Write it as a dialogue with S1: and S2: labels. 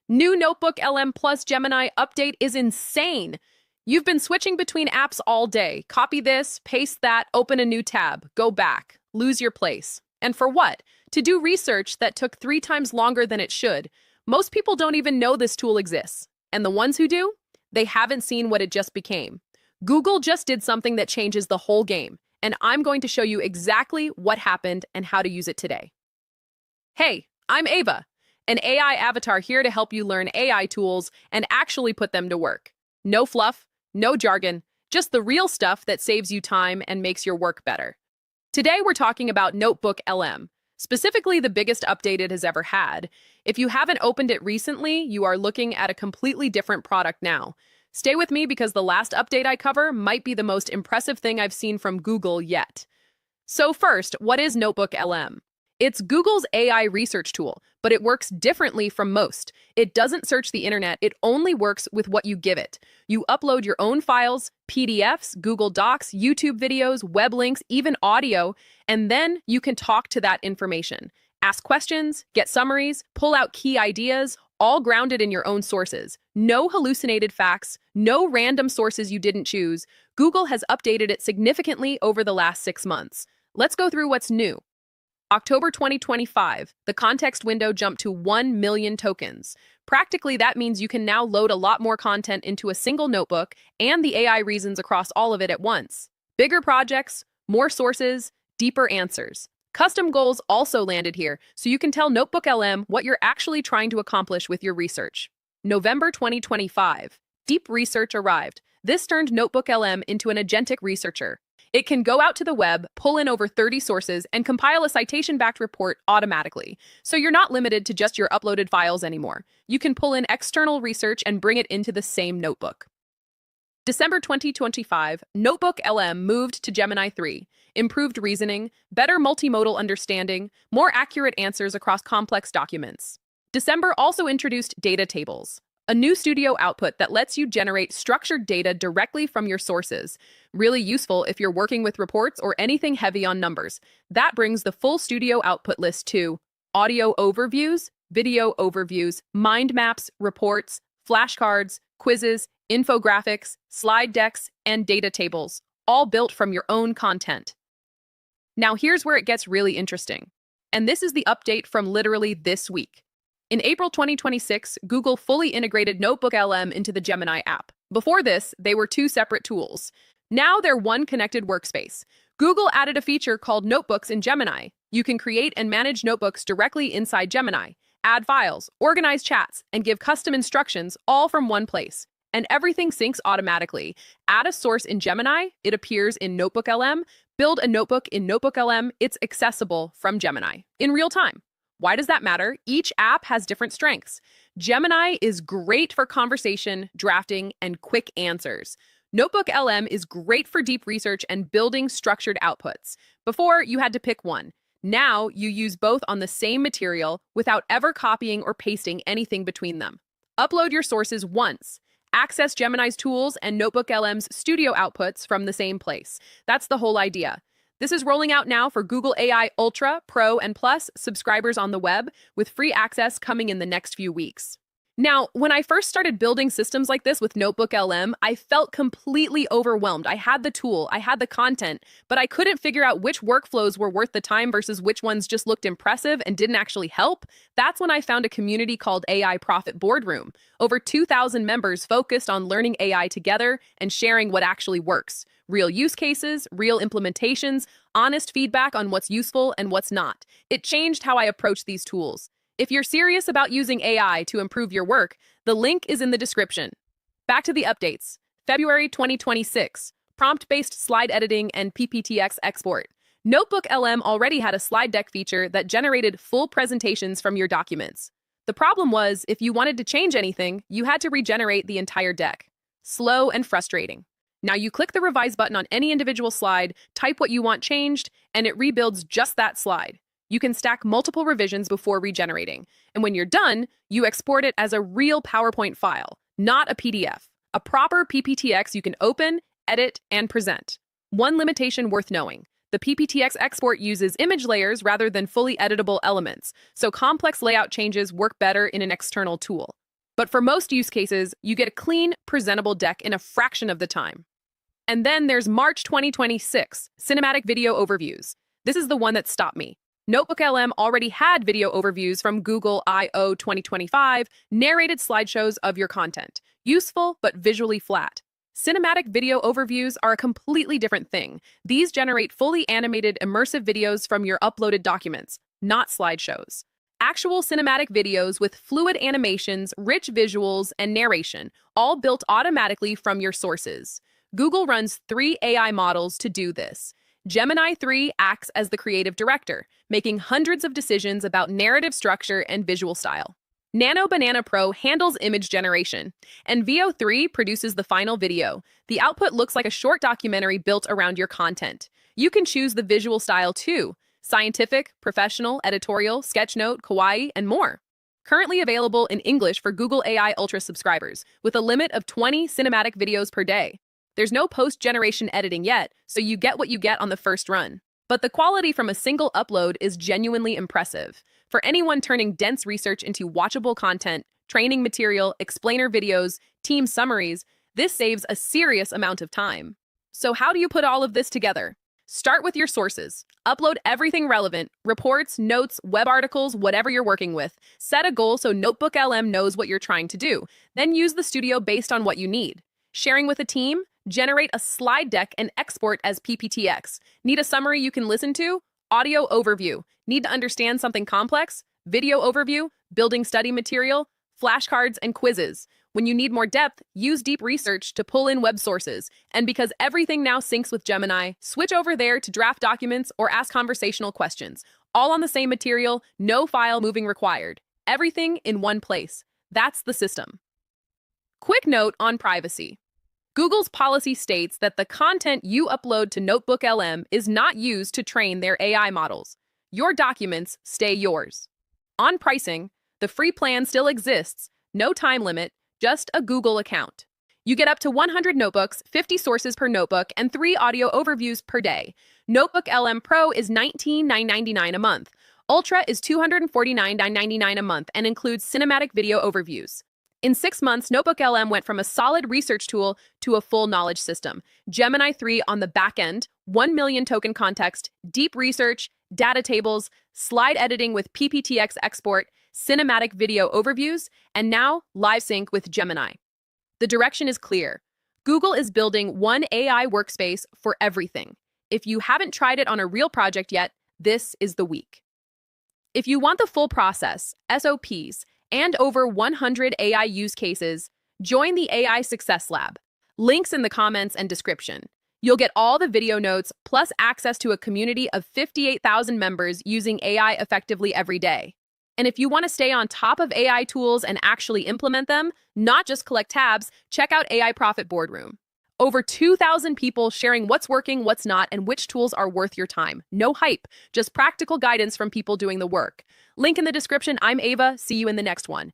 S1: New Notebook LM plus Gemini update is insane. You've been switching between apps all day. Copy this, paste that, open a new tab, go back, lose your place. And for what? To do research that took 3 times longer than it should. Most people don't even know this tool exists. And the ones who do, they haven't seen what it just became. Google just did something that changes the whole game, and I'm going to show you exactly what happened and how to use it today. Hey, I'm Ava, an AI avatar here to help you learn AI tools and actually put them to work. No fluff, no jargon, just the real stuff that saves you time and makes your work better. Today we're talking about Notebook LM, specifically the biggest update it has ever had. If you haven't opened it recently, you are looking at a completely different product now. Stay with me because the last update I cover might be the most impressive thing I've seen from Google yet. So first, what is Notebook LM? It's Google's AI research tool, but it works differently from most. It doesn't search the internet, it only works with what you give it. You upload your own files, PDFs, Google Docs, YouTube videos, web links, even audio, and then you can talk to that information. Ask questions, get summaries, pull out key ideas, all grounded in your own sources. No hallucinated facts, no random sources you didn't choose. Google has updated it significantly over the last 6 months. Let's go through what's new. October 2025, the context window jumped to 1 million tokens. Practically, that means you can now load a lot more content into a single notebook and the AI reasons across all of it at once. Bigger projects, more sources, deeper answers. Custom goals also landed here, so you can tell Notebook LM what you're actually trying to accomplish with your research. November 2025, deep research arrived. This turned Notebook LM into an agentic researcher. It can go out to the web, pull in over 30 sources, and compile a citation-backed report automatically. So you're not limited to just your uploaded files anymore. You can pull in external research and bring it into the same notebook. December 2025, Notebook LM moved to Gemini 3. Improved reasoning, better multimodal understanding, more accurate answers across complex documents. December also introduced data tables, a new studio output that lets you generate structured data directly from your sources. Really useful if you're working with reports or anything heavy on numbers. That brings the full studio output list to audio overviews, video overviews, mind maps, reports, flashcards, quizzes, infographics, slide decks, and data tables, all built from your own content. Now here's where it gets really interesting. And this is the update from literally this week. In April 2026, Google fully integrated Notebook LM into the Gemini app. Before this, they were 2 separate tools. Now they're one connected workspace. Google added a feature called Notebooks in Gemini. You can create and manage notebooks directly inside Gemini, add files, organize chats, and give custom instructions all from one place. And everything syncs automatically. Add a source in Gemini, it appears in Notebook LM. Build a notebook in Notebook LM, it's accessible from Gemini in real time. Why does that matter? Each app has different strengths. Gemini is great for conversation, drafting, and quick answers. Notebook LM is great for deep research and building structured outputs. Before, you had to pick one. Now, you use both on the same material without ever copying or pasting anything between them. Upload your sources once. Access Gemini's tools and Notebook LM's studio outputs from the same place. That's the whole idea. This is rolling out now for Google AI Ultra, Pro, and Plus subscribers on the web, with free access coming in the next few weeks. Now, when I first started building systems like this with Notebook LM, I felt completely overwhelmed. I had the tool, I had the content, but I couldn't figure out which workflows were worth the time versus which ones just looked impressive and didn't actually help. That's when I found a community called AI Profit Boardroom. Over 2,000 members focused on learning AI together and sharing what actually works. Real use cases, real implementations, honest feedback on what's useful and what's not. It changed how I approach these tools. If you're serious about using AI to improve your work, the link is in the description. Back to the updates. February 2026, prompt-based slide editing and PPTX export. Notebook LM already had a slide deck feature that generated full presentations from your documents. The problem was, if you wanted to change anything, you had to regenerate the entire deck. Slow and frustrating. Now you click the revise button on any individual slide, type what you want changed, and it rebuilds just that slide. You can stack multiple revisions before regenerating. And when you're done, you export it as a real PowerPoint file, not a PDF. A proper PPTX you can open, edit, and present. One limitation worth knowing. The PPTX export uses image layers rather than fully editable elements, so complex layout changes work better in an external tool. But for most use cases, you get a clean, presentable deck in a fraction of the time. And then there's March 2026, Cinematic Video Overviews. This is the one that stopped me. NotebookLM already had video overviews from Google I/O 2025, narrated slideshows of your content. Useful, but visually flat. Cinematic video overviews are a completely different thing. These generate fully animated, immersive videos from your uploaded documents, not slideshows. Actual cinematic videos with fluid animations, rich visuals, and narration, all built automatically from your sources. Google runs 3 AI models to do this. Gemini 3 acts as the creative director, making hundreds of decisions about narrative structure and visual style. Nano Banana Pro handles image generation, and Veo 3 produces the final video. The output looks like a short documentary built around your content. You can choose the visual style too: scientific, professional, editorial, sketchnote, kawaii, and more. Currently available in English for Google AI Ultra subscribers, with a limit of 20 cinematic videos per day. There's no post-generation editing yet, so you get what you get on the first run. But the quality from a single upload is genuinely impressive. For anyone turning dense research into watchable content, training material, explainer videos, team summaries, this saves a serious amount of time. So how do you put all of this together? Start with your sources. Upload everything relevant: reports, notes, web articles, whatever you're working with. Set a goal so NotebookLM knows what you're trying to do. Then use the studio based on what you need. Sharing with a team? Generate a slide deck and export as PPTX. Need a summary you can listen to? Audio overview. Need to understand something complex? Video overview, building study material, flashcards, and quizzes. When you need more depth, use deep research to pull in web sources. And because everything now syncs with Gemini, switch over there to draft documents or ask conversational questions. All on the same material, no file moving required. Everything in one place. That's the system. Quick note on privacy. Google's policy states that the content you upload to NotebookLM is not used to train their AI models. Your documents stay yours. On pricing, the free plan still exists, no time limit, just a Google account. You get up to 100 notebooks, 50 sources per notebook, and 3 audio overviews per day. NotebookLM Pro is $19,999 a month. Ultra is $249,999 a month and includes cinematic video overviews. In 6 months, NotebookLM went from a solid research tool to a full knowledge system. Gemini 3 on the back end, 1 million token context, deep research, data tables, slide editing with PPTX export, cinematic video overviews, and now live sync with Gemini. The direction is clear. Google is building one AI workspace for everything. If you haven't tried it on a real project yet, this is the week. If you want the full process, SOPs, and over 100 AI use cases, join the AI Success Lab. Links in the comments and description. You'll get all the video notes, plus access to a community of 58,000 members using AI effectively every day. And if you want to stay on top of AI tools and actually implement them, not just collect tabs, check out AI Profit Boardroom. Over 2,000 people sharing what's working, what's not, and which tools are worth your time. No hype, just practical guidance from people doing the work. Link in the description. I'm Ava. See you in the next one.